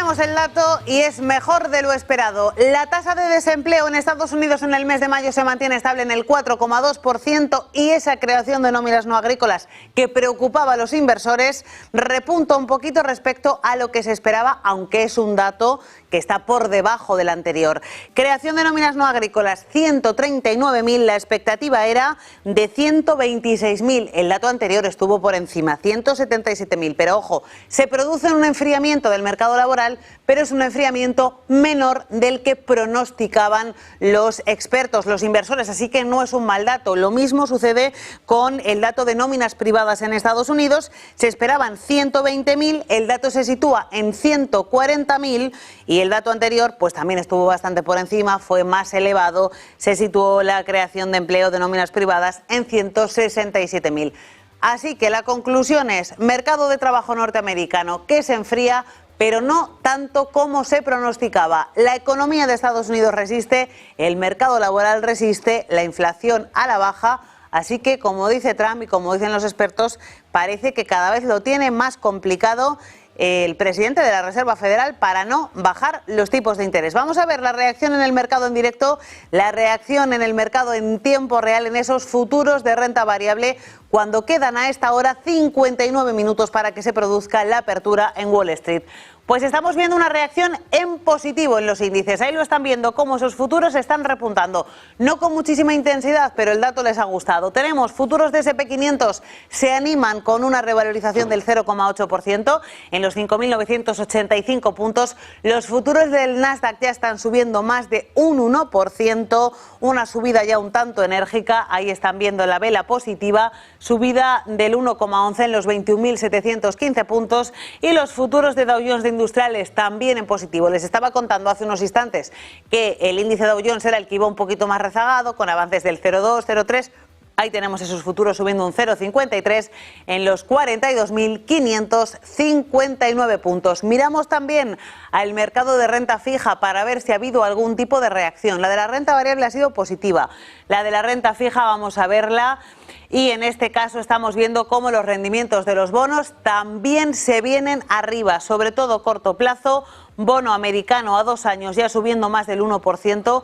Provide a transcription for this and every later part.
Tenemos el dato y es mejor de lo esperado. La tasa de desempleo en Estados Unidos en el mes de mayo se mantiene estable en el 4,2% y esa creación de nóminas no agrícolas que preocupaba a los inversores repunta un poquito respecto a lo que se esperaba, aunque es un dato que está por debajo del anterior. Creación de nóminas no agrícolas, 139.000, la expectativa era de 126.000. El dato anterior estuvo por encima, 177.000. Pero ojo, se produce un enfriamiento del mercado laboral, pero es un enfriamiento menor del que pronosticaban los expertos, los inversores, así que no es un mal dato. Lo mismo sucede con el dato de nóminas privadas en Estados Unidos. Se esperaban 120.000, el dato se sitúa en 140.000 y el dato anterior pues también estuvo bastante por encima, fue más elevado, se situó la creación de empleo de nóminas privadas en 167.000. Así que la conclusión es, mercado de trabajo norteamericano que se enfría, pero no tanto como se pronosticaba. La economía de Estados Unidos resiste, el mercado laboral resiste, la inflación a la baja. Así que, como dice Trump y como dicen los expertos, parece que cada vez lo tiene más complicado el presidente de la Reserva Federal para no bajar los tipos de interés. Vamos a ver la reacción en el mercado en directo, la reacción en el mercado en tiempo real en esos futuros de renta variable cuando quedan a esta hora 59 minutos para que se produzca la apertura en Wall Street. Pues estamos viendo una reacción en positivo en los índices. Ahí lo están viendo, cómo esos futuros están repuntando. No con muchísima intensidad, pero el dato les ha gustado. Tenemos futuros de S&P 500, se animan con una revalorización del 0,8% en los 5.985 puntos. Los futuros del Nasdaq ya están subiendo más de un 1%, una subida ya un tanto enérgica. Ahí están viendo la vela positiva, subida del 1,11 en los 21.715 puntos. Y los futuros de Dow Jones de industriales también en positivo. Les estaba contando hace unos instantes que el índice Dow Jones era el que iba un poquito más rezagado, con avances del 0,2, 0,3. Ahí tenemos esos futuros subiendo un 0,53 en los 42.559 puntos. Miramos también al mercado de renta fija para ver si ha habido algún tipo de reacción. La de la renta variable ha sido positiva. La de la renta fija vamos a verla. Y en este caso estamos viendo cómo los rendimientos de los bonos también se vienen arriba, sobre todo corto plazo, bono americano a 2 años ya subiendo más del 1%,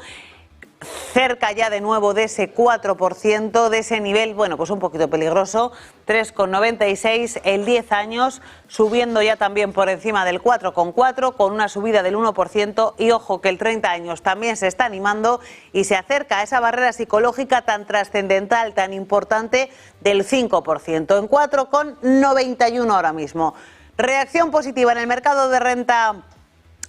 cerca ya de nuevo de ese 4%, de ese nivel, bueno, pues un poquito peligroso, 3,96, el 10 años subiendo ya también por encima del 4,4 con una subida del 1% y ojo que el 30 años también se está animando y se acerca a esa barrera psicológica tan trascendental, tan importante del 5%, en 4,91 ahora mismo. Reacción positiva en el mercado de renta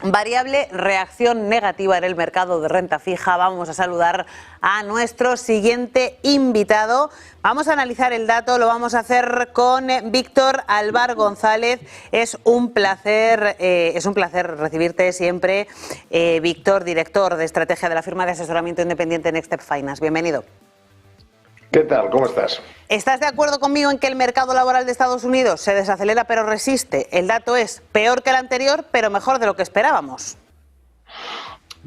variable, reacción negativa en el mercado de renta fija. Vamos a saludar a nuestro siguiente invitado. Vamos a analizar el dato, lo vamos a hacer con Víctor Alvar González. Es un placer recibirte siempre, Víctor, director de estrategia de la firma de asesoramiento independiente Next Step Finance. Bienvenido. ¿Qué tal? ¿Cómo estás? ¿Estás de acuerdo conmigo en que el mercado laboral de Estados Unidos se desacelera pero resiste? El dato es peor que el anterior, pero mejor de lo que esperábamos.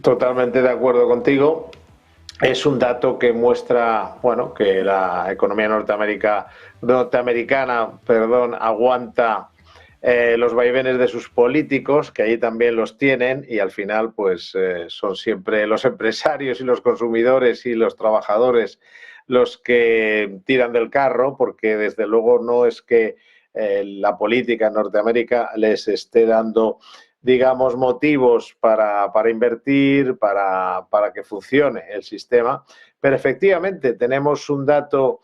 Totalmente de acuerdo contigo. Es un dato que muestra, bueno, que la economía norteamericana, aguanta los vaivenes de sus políticos, que allí también los tienen, y al final, pues, son siempre los empresarios y los consumidores y los trabajadores los que tiran del carro, porque desde luego no es que la política en Norteamérica les esté dando, digamos, motivos para invertir, para que funcione el sistema. Pero efectivamente tenemos un dato,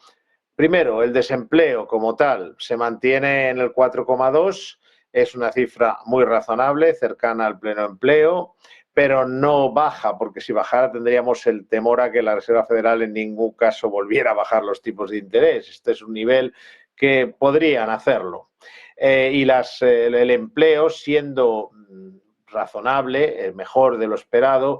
primero, el desempleo como tal se mantiene en el 4,2, es una cifra muy razonable, cercana al pleno empleo, pero no baja, porque si bajara tendríamos el temor a que la Reserva Federal en ningún caso volviera a bajar los tipos de interés. Este es un nivel que podrían hacerlo. Y el empleo, siendo razonable, mejor de lo esperado,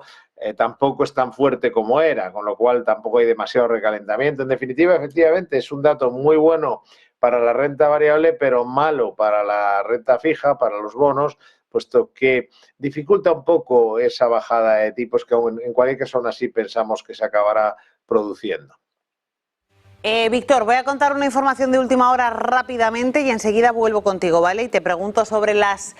tampoco es tan fuerte como era, con lo cual tampoco hay demasiado recalentamiento. En definitiva, efectivamente, es un dato muy bueno para la renta variable, pero malo para la renta fija, para los bonos, puesto que dificulta un poco esa bajada de tipos que en cualquier caso aún así pensamos que se acabará produciendo. Víctor, voy a contar una información de última hora rápidamente y enseguida vuelvo contigo, ¿vale? Y te pregunto sobre las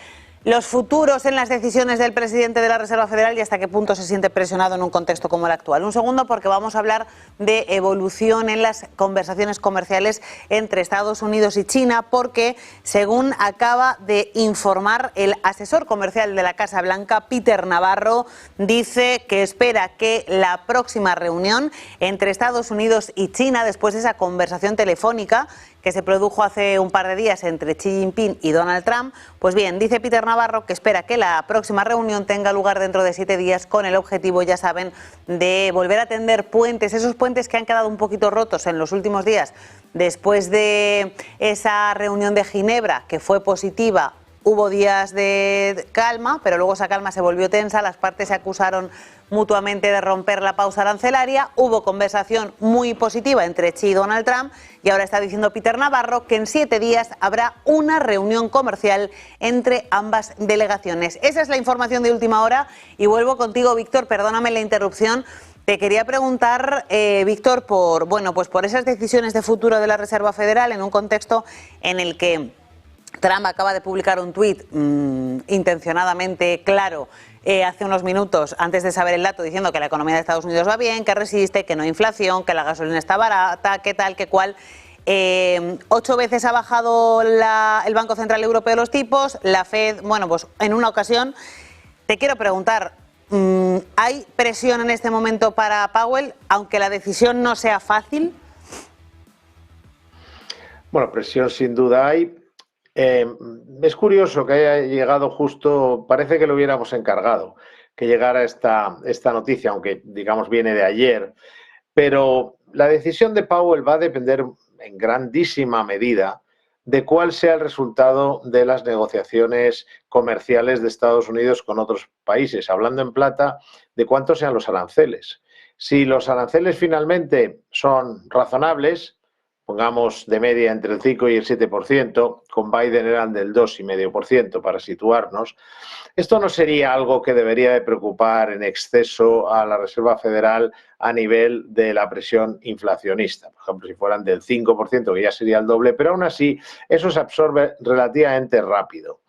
los futuros en las decisiones del presidente de la Reserva Federal y hasta qué punto se siente presionado en un contexto como el actual. Un segundo, porque vamos a hablar de evolución en las conversaciones comerciales entre Estados Unidos y China, porque según acaba de informar el asesor comercial de la Casa Blanca, Peter Navarro, dice que espera que la próxima reunión entre Estados Unidos y China, después de esa conversación telefónica que se produjo hace un par de días entre Xi Jinping y Donald Trump, pues bien, dice Peter Navarro que espera que la próxima reunión tenga lugar dentro de 7 días con el objetivo, ya saben, de volver a tender puentes, esos puentes que han quedado un poquito rotos en los últimos días después de esa reunión de Ginebra, que fue positiva. Hubo días de calma, pero luego esa calma se volvió tensa, las partes se acusaron mutuamente de romper la pausa arancelaria, hubo conversación muy positiva entre Xi y Donald Trump y ahora está diciendo Peter Navarro que en 7 días habrá una reunión comercial entre ambas delegaciones. Esa es la información de última hora y vuelvo contigo, Víctor, perdóname la interrupción. Te quería preguntar, Víctor, por esas decisiones de futuro de la Reserva Federal en un contexto en el que Trump acaba de publicar un tuit intencionadamente claro hace unos minutos, antes de saber el dato, diciendo que la economía de Estados Unidos va bien, que resiste, que no hay inflación, que la gasolina está barata, que tal, que cual. 8 veces ha bajado el Banco Central Europeo los tipos, la Fed, en una ocasión. Te quiero preguntar, ¿hay presión en este momento para Powell, aunque la decisión no sea fácil? Bueno, presión sin duda hay. Es curioso que haya llegado justo, parece que lo hubiéramos encargado, que llegara esta noticia, aunque digamos viene de ayer, pero la decisión de Powell va a depender en grandísima medida de cuál sea el resultado de las negociaciones comerciales de Estados Unidos con otros países, hablando en plata de cuántos sean los aranceles. Si los aranceles finalmente son razonables, pongamos de media entre el 5 y el 7%, con Biden eran del 2,5% para situarnos, esto no sería algo que debería de preocupar en exceso a la Reserva Federal a nivel de la presión inflacionista. Por ejemplo, si fueran del 5%, que ya sería el doble, pero aún así eso se absorbe relativamente rápido.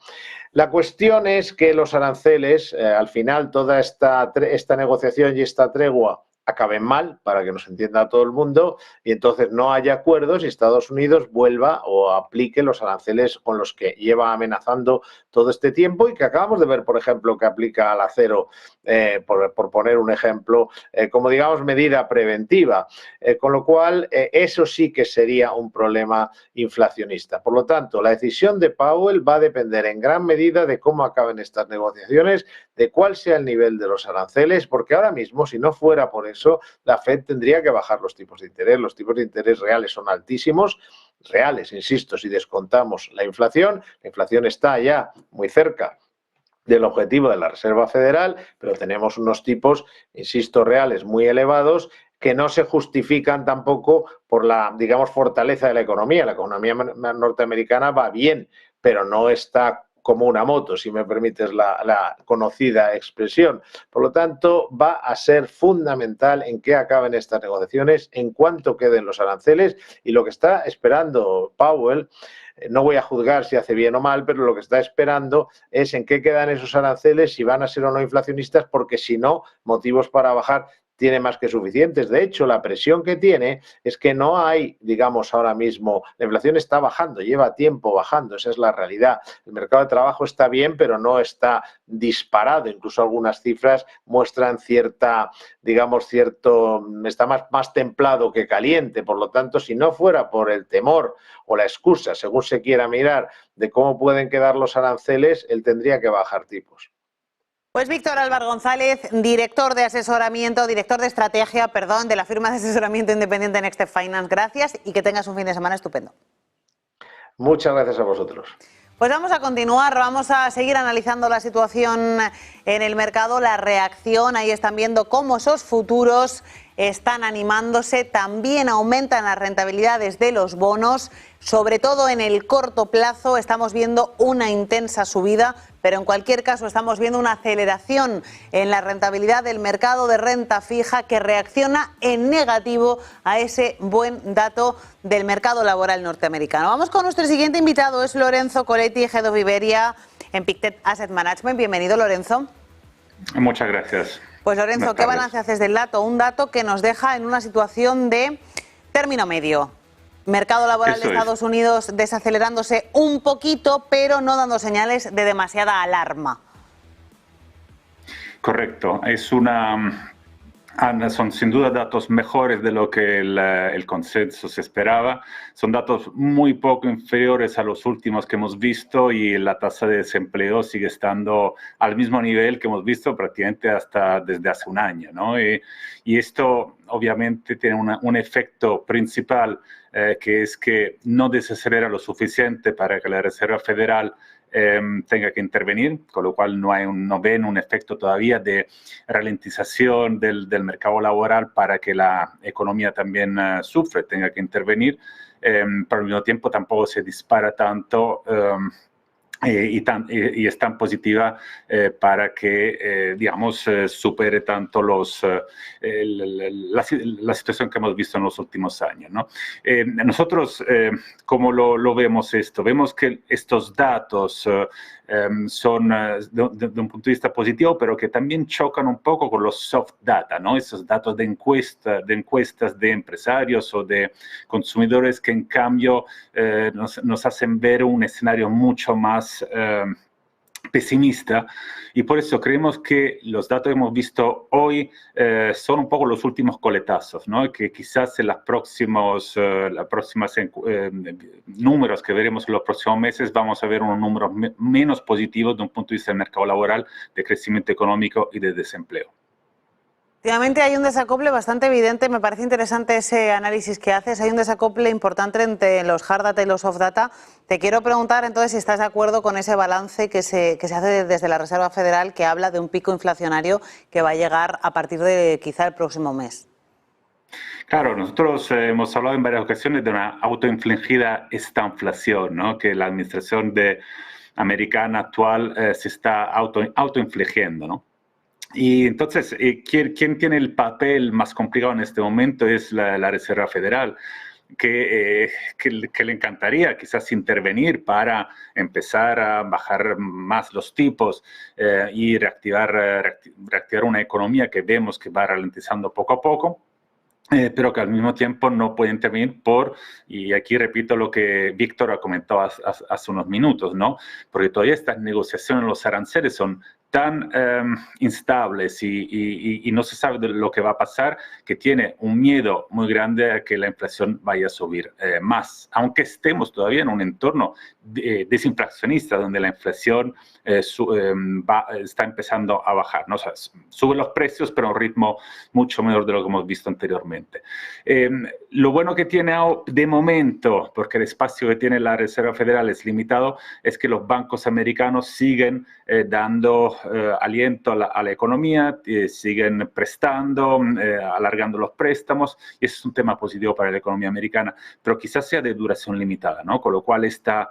La cuestión es que los aranceles, al final toda esta negociación y esta tregua acaben mal, para que nos entienda todo el mundo, y entonces no haya acuerdos y Estados Unidos vuelva o aplique los aranceles con los que lleva amenazando todo este tiempo y que acabamos de ver, por ejemplo, que aplica al acero, por poner un ejemplo, como digamos medida preventiva, con lo cual eso sí que sería un problema inflacionista. Por lo tanto, la decisión de Powell va a depender en gran medida de cómo acaben estas negociaciones, de cuál sea el nivel de los aranceles, porque ahora mismo, si no fuera por eso, la Fed tendría que bajar los tipos de interés. Los tipos de interés reales son altísimos, reales, insisto, si descontamos la inflación está ya muy cerca del objetivo de la Reserva Federal, pero tenemos unos tipos, insisto, reales muy elevados que no se justifican tampoco por la, digamos, fortaleza de la economía. La economía norteamericana va bien, pero no está como una moto, si me permites la conocida expresión. Por lo tanto, va a ser fundamental en qué acaben estas negociaciones, en cuánto queden los aranceles y lo que está esperando Powell. No voy a juzgar si hace bien o mal, pero lo que está esperando es en qué quedan esos aranceles, si van a ser o no inflacionistas, porque si no, motivos para bajar tiene más que suficientes. De hecho, la presión que tiene es que no hay, digamos, ahora mismo, la inflación está bajando, lleva tiempo bajando, esa es la realidad. El mercado de trabajo está bien, pero no está disparado. Incluso algunas cifras muestran está más templado que caliente. Por lo tanto, si no fuera por el temor o la excusa, según se quiera mirar, de cómo pueden quedar los aranceles, él tendría que bajar tipos. Pues Víctor Álvaro González, director de estrategia, de la firma de asesoramiento independiente Next Step Finance. Gracias y que tengas un fin de semana estupendo. Muchas gracias a vosotros. Pues vamos a continuar, vamos a seguir analizando la situación en el mercado, la reacción. Ahí están viendo cómo esos futuros están animándose, también aumentan las rentabilidades de los bonos, sobre todo en el corto plazo estamos viendo una intensa subida, pero en cualquier caso estamos viendo una aceleración en la rentabilidad del mercado de renta fija que reacciona en negativo a ese buen dato del mercado laboral norteamericano. Vamos con nuestro siguiente invitado, es Lorenzo Coletti, Head of Iberia, en Pictet Asset Management. Bienvenido, Lorenzo. Muchas gracias. Pues Lorenzo, ¿qué balance haces del dato? Un dato que nos deja en una situación de término medio. Mercado laboral de Estados Unidos desacelerándose un poquito, pero no dando señales de demasiada alarma. Correcto. Son sin duda datos mejores de lo que el consenso se esperaba. Son datos muy poco inferiores a los últimos que hemos visto y la tasa de desempleo sigue estando al mismo nivel que hemos visto prácticamente desde hace un año, ¿no? Y esto obviamente tiene un efecto principal que es que no desacelera lo suficiente para que la Reserva Federal tenga que intervenir, con lo cual no ven un efecto todavía de ralentización del mercado laboral para que la economía también sufre, tenga que intervenir, pero al mismo tiempo tampoco se dispara tanto y es tan positiva para que, digamos, supere tanto la situación que hemos visto en los últimos años, ¿no? Nosotros, ¿cómo lo vemos esto? Vemos que estos datos son de un punto de vista positivo, pero que también chocan un poco con los soft data, ¿no? Esos datos de encuestas de empresarios o de consumidores que en cambio nos hacen ver un escenario mucho más pesimista, y por eso creemos que los datos que hemos visto hoy son un poco los últimos coletazos, ¿no? Que quizás en las próximas números que veremos en los próximos meses vamos a ver unos números menos positivos de un punto de vista del mercado laboral, de crecimiento económico y de desempleo. Efectivamente hay un desacople bastante evidente, me parece interesante ese análisis que haces, hay un desacople importante entre los hard data y los soft data. Te quiero preguntar entonces si estás de acuerdo con ese balance que se hace desde la Reserva Federal, que habla de un pico inflacionario que va a llegar a partir de quizá el próximo mes. Claro, nosotros hemos hablado en varias ocasiones de una autoinfligida estanflación, ¿no? Que la administración americana actual se está autoinfligiendo, ¿no? Y entonces, ¿quién tiene el papel más complicado en este momento? Es la Reserva Federal, que le encantaría quizás intervenir para empezar a bajar más los tipos y reactivar una economía que vemos que va ralentizando poco a poco. Pero que al mismo tiempo no puede intervenir y aquí repito lo que Víctor ha comentado hace unos minutos, ¿no? Porque todavía estas negociaciones, los aranceles son tan instables y no se sabe de lo que va a pasar, que tiene un miedo muy grande a que la inflación vaya a subir más, aunque estemos todavía en un entorno desinflacionista, donde la inflación está empezando a bajar, ¿no? O sea, suben los precios, pero a un ritmo mucho menor de lo que hemos visto anteriormente. Lo bueno que tiene de momento, porque el espacio que tiene la Reserva Federal es limitado, es que los bancos americanos siguen dando aliento a la economía, siguen prestando, alargando los préstamos, y eso es un tema positivo para la economía americana, pero quizás sea de duración limitada, ¿no? Con lo cual esta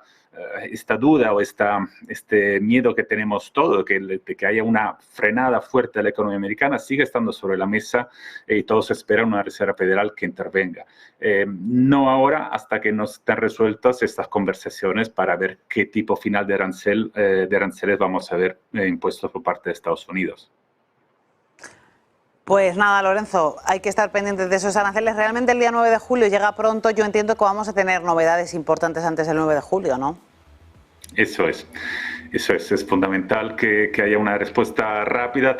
duda o este miedo que tenemos todos de que haya una frenada fuerte de la economía americana sigue estando sobre la mesa y todos esperan una Reserva Federal que intervenga. No ahora, hasta que no estén resueltas estas conversaciones para ver qué tipo final de aranceles vamos a ver impuestos por parte de Estados Unidos. Pues nada, Lorenzo, hay que estar pendientes de esos aranceles. Realmente el día 9 de julio llega pronto. Yo entiendo que vamos a tener novedades importantes antes del 9 de julio, ¿no? Eso es. Es fundamental que haya una respuesta rápida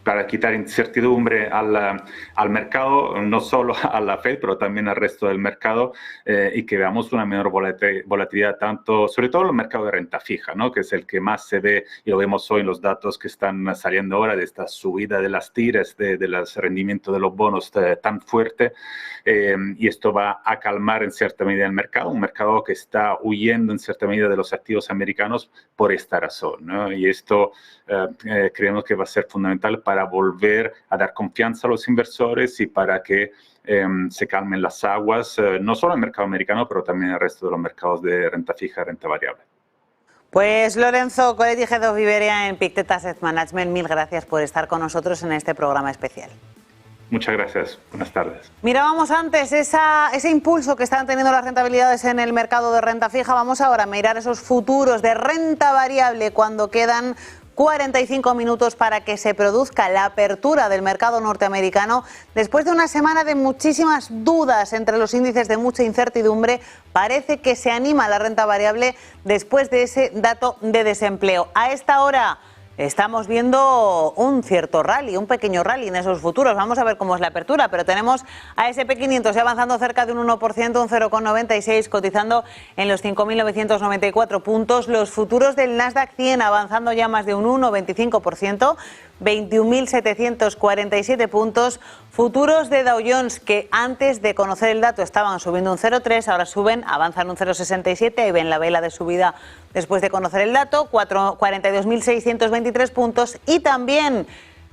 para quitar incertidumbre al mercado, no solo a la Fed, pero también al resto del mercado, y que veamos una menor volatilidad, sobre todo en el mercado de renta fija, ¿no? Que es el que más se ve, y lo vemos hoy en los datos que están saliendo ahora, de esta subida de las tiras, de los rendimientos de los bonos tan fuerte, y esto va a calmar en cierta medida el mercado, un mercado que está huyendo en cierta medida de los activos americanos por esta razón, ¿no? Y esto creemos que va a ser fundamental para volver a dar confianza a los inversores y para que se calmen las aguas, no solo en el mercado americano, pero también en el resto de los mercados de renta fija y renta variable. Pues Lorenzo Coletti, Head of Iberia en Pictet Asset Management, mil gracias por estar con nosotros en este programa especial. Muchas gracias. Buenas tardes. Mirábamos antes ese impulso que están teniendo las rentabilidades en el mercado de renta fija. Vamos ahora a mirar esos futuros de renta variable cuando quedan 45 minutos para que se produzca la apertura del mercado norteamericano. Después de una semana de muchísimas dudas entre los índices, de mucha incertidumbre, parece que se anima la renta variable después de ese dato de desempleo. A esta hora estamos viendo un cierto rally, un pequeño rally en esos futuros. Vamos a ver cómo es la apertura, pero tenemos a SP500 avanzando cerca de un 1%, un 0,96, cotizando en los 5.994 puntos. Los futuros del Nasdaq 100 avanzando ya más de un 1,25%, 21.747 puntos. Futuros de Dow Jones, que antes de conocer el dato estaban subiendo un 0,3, ahora suben, avanzan un 0,67, ahí ven la vela de subida después de conocer el dato, 42.623 puntos. Y también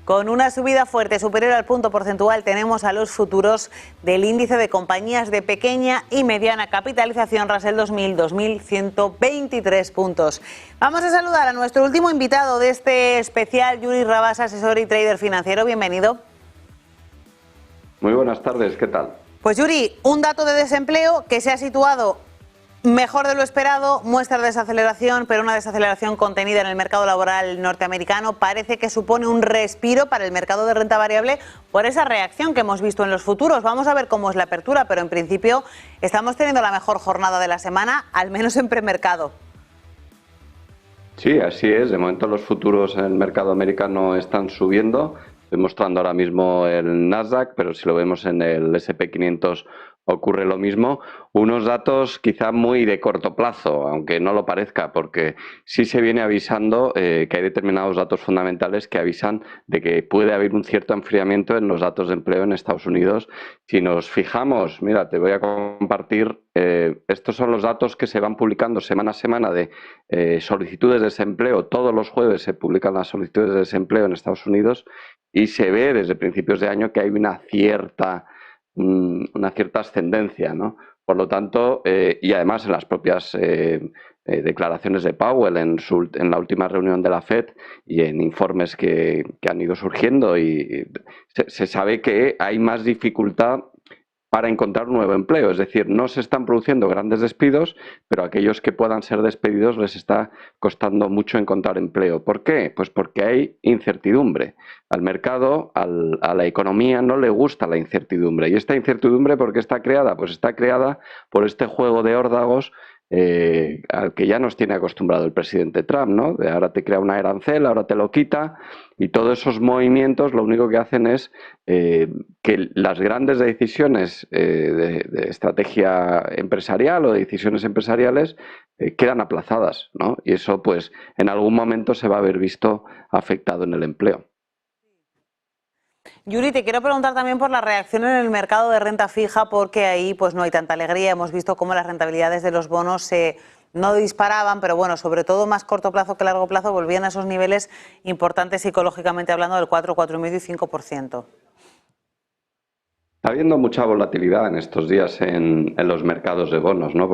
con una subida fuerte superior al punto porcentual tenemos a los futuros del índice de compañías de pequeña y mediana capitalización Russell 2000, 2.123 puntos. Vamos a saludar a nuestro último invitado de este especial, Yuri Rabas, asesor y trader financiero. Bienvenido. Muy buenas tardes, ¿qué tal? Pues Yuri, un dato de desempleo que se ha situado mejor de lo esperado, muestra desaceleración, pero una desaceleración contenida en el mercado laboral norteamericano. Parece que supone un respiro para el mercado de renta variable por esa reacción que hemos visto en los futuros. Vamos a ver cómo es la apertura, pero en principio estamos teniendo la mejor jornada de la semana, al menos en premercado. Sí, así es. De momento los futuros en el mercado americano están subiendo. Estoy mostrando ahora mismo el Nasdaq, pero si lo vemos en el SP500 ocurre lo mismo. Unos datos quizá muy de corto plazo, aunque no lo parezca, porque sí se viene avisando que hay determinados datos fundamentales que avisan de que puede haber un cierto enfriamiento en los datos de empleo en Estados Unidos. Si nos fijamos, mira, te voy a compartir, estos son los datos que se van publicando semana a semana de solicitudes de desempleo. Todos los jueves se publican las solicitudes de desempleo en Estados Unidos y se ve desde principios de año que hay una cierta ascendencia, ¿no? Por lo tanto, y además en las propias declaraciones de Powell en la última reunión de la FED y en informes que han ido surgiendo, y se sabe que hay más dificultad para encontrar un nuevo empleo. Es decir, no se están produciendo grandes despidos, pero a aquellos que puedan ser despedidos les está costando mucho encontrar empleo. ¿Por qué? Pues porque hay incertidumbre. Al mercado, a la economía no le gusta la incertidumbre. ¿Y esta incertidumbre por qué está creada? Pues está creada por este juego de órdagos al que ya nos tiene acostumbrado el presidente Trump, ¿no? De ahora te crea un arancel, ahora te lo quita, y todos esos movimientos lo único que hacen es que las grandes decisiones de estrategia empresarial o de decisiones empresariales quedan aplazadas, ¿no? Y eso, pues, en algún momento se va a haber visto afectado en el empleo. Yuri, te quiero preguntar también por la reacción en el mercado de renta fija, porque ahí pues no hay tanta alegría. Hemos visto cómo las rentabilidades de los bonos no disparaban, pero bueno, sobre todo más corto plazo que largo plazo, volvían a esos niveles importantes psicológicamente hablando del 4, 4,5 y 5%. Está habiendo mucha volatilidad en estos días en los mercados de bonos, ¿no?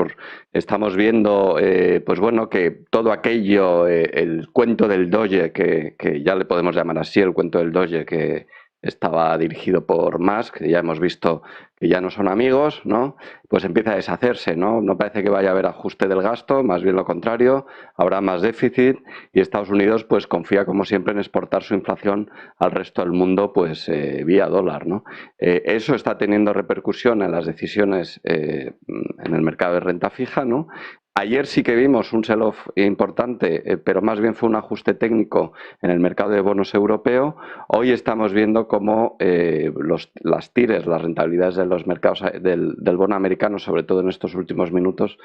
Estamos viendo, pues bueno, que todo aquello, el cuento del Doge, que ya le podemos llamar así, el cuento del Doge, que estaba dirigido por Musk, que ya hemos visto que ya no son amigos, ¿no? Pues empieza a deshacerse, ¿no? No parece que vaya a haber ajuste del gasto, más bien lo contrario, habrá más déficit, y Estados Unidos pues confía como siempre en exportar su inflación al resto del mundo pues vía dólar, ¿no? Eso está teniendo repercusión en las decisiones en el mercado de renta fija, ¿no? Ayer sí que vimos un sell-off importante, pero más bien fue un ajuste técnico en el mercado de bonos europeo. Hoy estamos viendo cómo las tires, las rentabilidades de los mercados del bono americano, sobre todo en estos últimos minutos,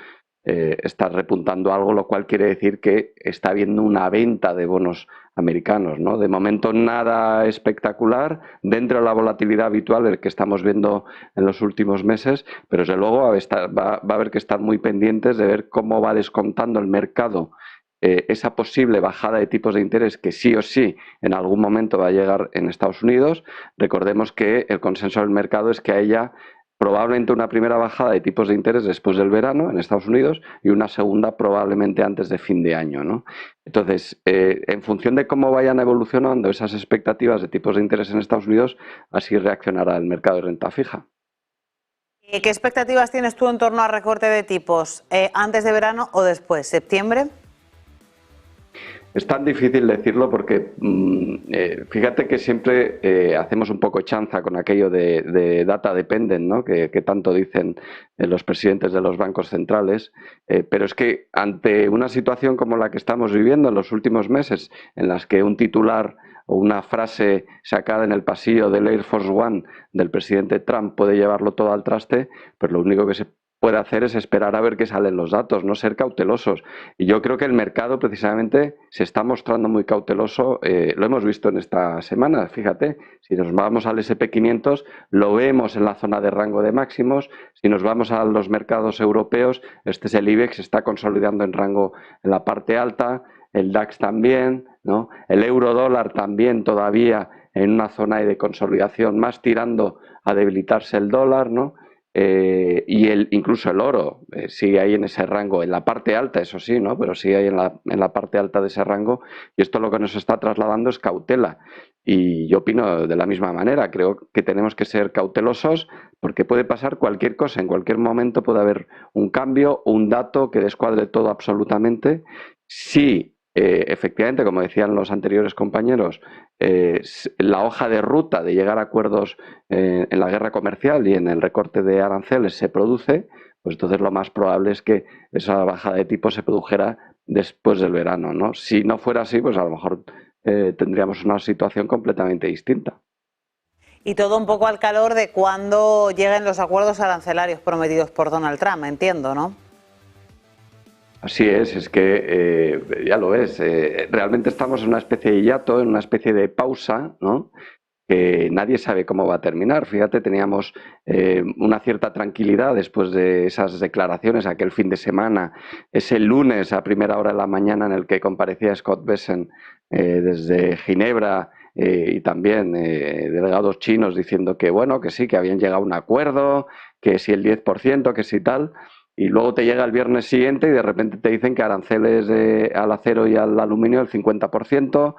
está repuntando algo, lo cual quiere decir que está habiendo una venta de bonos americanos, ¿no? De momento nada espectacular dentro de la volatilidad habitual el que estamos viendo en los últimos meses, pero desde luego va a haber que estar muy pendientes de ver cómo va descontando el mercado esa posible bajada de tipos de interés que sí o sí en algún momento va a llegar en Estados Unidos. Recordemos que el consenso del mercado es que a ella probablemente una primera bajada de tipos de interés después del verano en Estados Unidos y una segunda probablemente antes de fin de año, ¿no? Entonces, en función de cómo vayan evolucionando esas expectativas de tipos de interés en Estados Unidos, así reaccionará el mercado de renta fija. ¿Qué expectativas tienes tú en torno al recorte de tipos? ¿Antes de verano o después? ¿Septiembre? Es tan difícil decirlo porque fíjate que siempre hacemos un poco chanza con aquello de data dependent, ¿no? que tanto dicen los presidentes de los bancos centrales, pero es que ante una situación como la que estamos viviendo en los últimos meses, en las que un titular o una frase sacada en el pasillo del Air Force One del presidente Trump puede llevarlo todo al traste, pues lo único que se puede hacer es esperar a ver qué salen los datos, no ser cautelosos. Y yo creo que el mercado precisamente se está mostrando muy cauteloso, lo hemos visto en esta semana, fíjate, si nos vamos al SP500 lo vemos en la zona de rango de máximos, si nos vamos a los mercados europeos, este es el IBEX, se está consolidando en rango en la parte alta, el DAX también, ¿no? El euro dólar también todavía en una zona de consolidación, más tirando a debilitarse el dólar, ¿no? Y incluso el oro sigue ahí en ese rango, en la parte alta, eso sí, ¿no? Pero sigue ahí en la parte alta de ese rango, y esto lo que nos está trasladando es cautela. Y yo opino de la misma manera, creo que tenemos que ser cautelosos porque puede pasar cualquier cosa, en cualquier momento puede haber un cambio, un dato que descuadre todo absolutamente. Sí. Efectivamente, como decían los anteriores compañeros, la hoja de ruta de llegar a acuerdos en la guerra comercial y en el recorte de aranceles se produce, pues entonces lo más probable es que esa bajada de tipos se produjera después del verano, ¿no? Si no fuera así, pues a lo mejor tendríamos una situación completamente distinta. Y todo un poco al calor de cuando lleguen los acuerdos arancelarios prometidos por Donald Trump, entiendo, ¿no? Así es que ya lo ves, realmente estamos en una especie de hiato, en una especie de pausa, ¿no? Que nadie sabe cómo va a terminar. Fíjate, teníamos una cierta tranquilidad después de esas declaraciones aquel fin de semana, ese lunes a primera hora de la mañana en el que comparecía Scott Bessent desde Ginebra y también delegados chinos diciendo que bueno, que sí, que habían llegado a un acuerdo, que si el 10%, que si tal. Y luego te llega el viernes siguiente y de repente te dicen que aranceles al acero y al aluminio el 50%.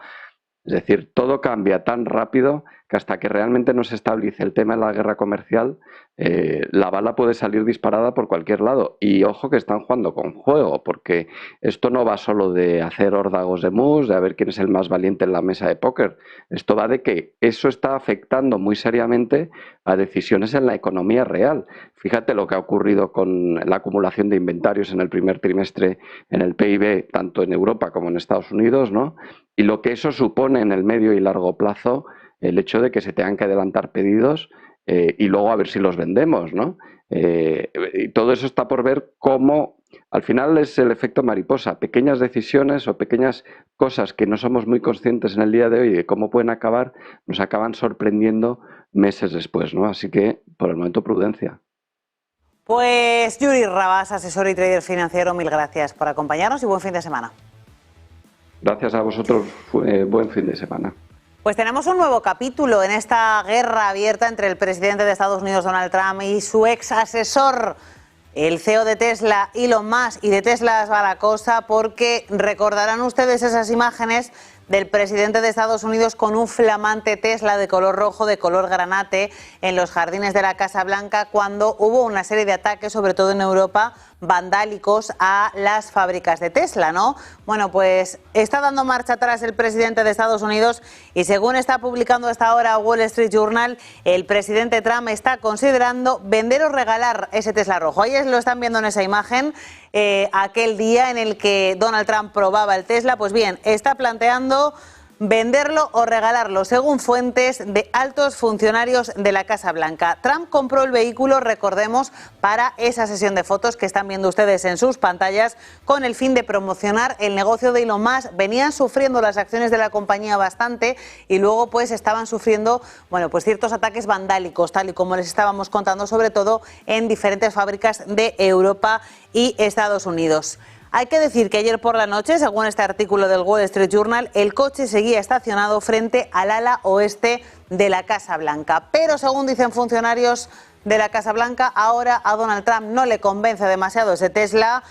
Es decir, todo cambia tan rápido que hasta que realmente no se estabilice el tema de la guerra comercial, la bala puede salir disparada por cualquier lado. Y ojo que están jugando con fuego, porque esto no va solo de hacer órdagos de mus, de a ver quién es el más valiente en la mesa de póker. Esto va de que eso está afectando muy seriamente a decisiones en la economía real. Fíjate lo que ha ocurrido con la acumulación de inventarios en el primer trimestre en el PIB, tanto en Europa como en Estados Unidos, ¿no? Y lo que eso supone en el medio y largo plazo, el hecho de que se tengan que adelantar pedidos y luego a ver si los vendemos, ¿no? Y todo eso está por ver cómo, al final es el efecto mariposa, pequeñas decisiones o pequeñas cosas que no somos muy conscientes en el día de hoy de cómo pueden acabar, nos acaban sorprendiendo meses después, ¿no? Así que, por el momento, prudencia. Pues Yuri Rabas, asesor y trader financiero, mil gracias por acompañarnos y buen fin de semana. Gracias a vosotros, buen fin de semana. Pues tenemos un nuevo capítulo en esta guerra abierta entre el presidente de Estados Unidos, Donald Trump, y su ex asesor, el CEO de Tesla, Elon Musk. Y de Tesla va la cosa porque recordarán ustedes esas imágenes del presidente de Estados Unidos con un flamante Tesla de color rojo, de color granate, en los jardines de la Casa Blanca, cuando hubo una serie de ataques, sobre todo en Europa, vandálicos a las fábricas de Tesla, ¿no? Bueno, pues está dando marcha atrás el presidente de Estados Unidos y según está publicando hasta ahora Wall Street Journal, el presidente Trump está considerando vender o regalar ese Tesla rojo. Ahí lo están viendo en esa imagen, aquel día en el que Donald Trump probaba el Tesla. Pues bien, está planteando venderlo o regalarlo, según fuentes de altos funcionarios de la Casa Blanca. Trump compró el vehículo, recordemos, para esa sesión de fotos que están viendo ustedes en sus pantallas, con el fin de promocionar el negocio de Elon Musk. Venían sufriendo las acciones de la compañía bastante y luego pues estaban sufriendo, bueno, pues ciertos ataques vandálicos, tal y como les estábamos contando, sobre todo en diferentes fábricas de Europa y Estados Unidos. Hay que decir que ayer por la noche, según este artículo del Wall Street Journal, el coche seguía estacionado frente al ala oeste de la Casa Blanca. Pero según dicen funcionarios, de la Casa Blanca. Ahora a Donald Trump no le convence demasiado ese Tesla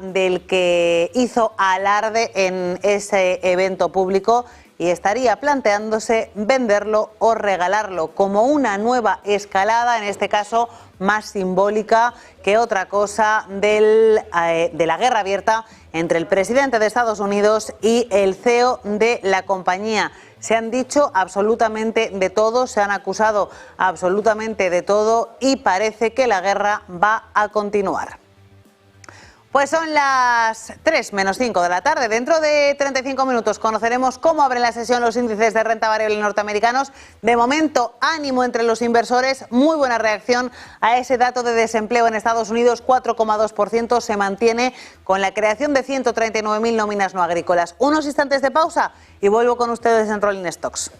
del que hizo alarde en ese evento público, y estaría planteándose venderlo o regalarlo como una nueva escalada, en este caso más simbólica que otra cosa, de la guerra abierta entre el presidente de Estados Unidos y el CEO de la compañía. Se han dicho absolutamente de todo, se han acusado absolutamente de todo y parece que la guerra va a continuar. Pues son las 3 menos 5 de la tarde. Dentro de 35 minutos conoceremos cómo abren la sesión los índices de renta variable norteamericanos. De momento, ánimo entre los inversores, muy buena reacción a ese dato de desempleo en Estados Unidos, 4,2%, se mantiene con la creación de 139.000 nóminas no agrícolas. Unos instantes de pausa y vuelvo con ustedes en Rolling Stocks.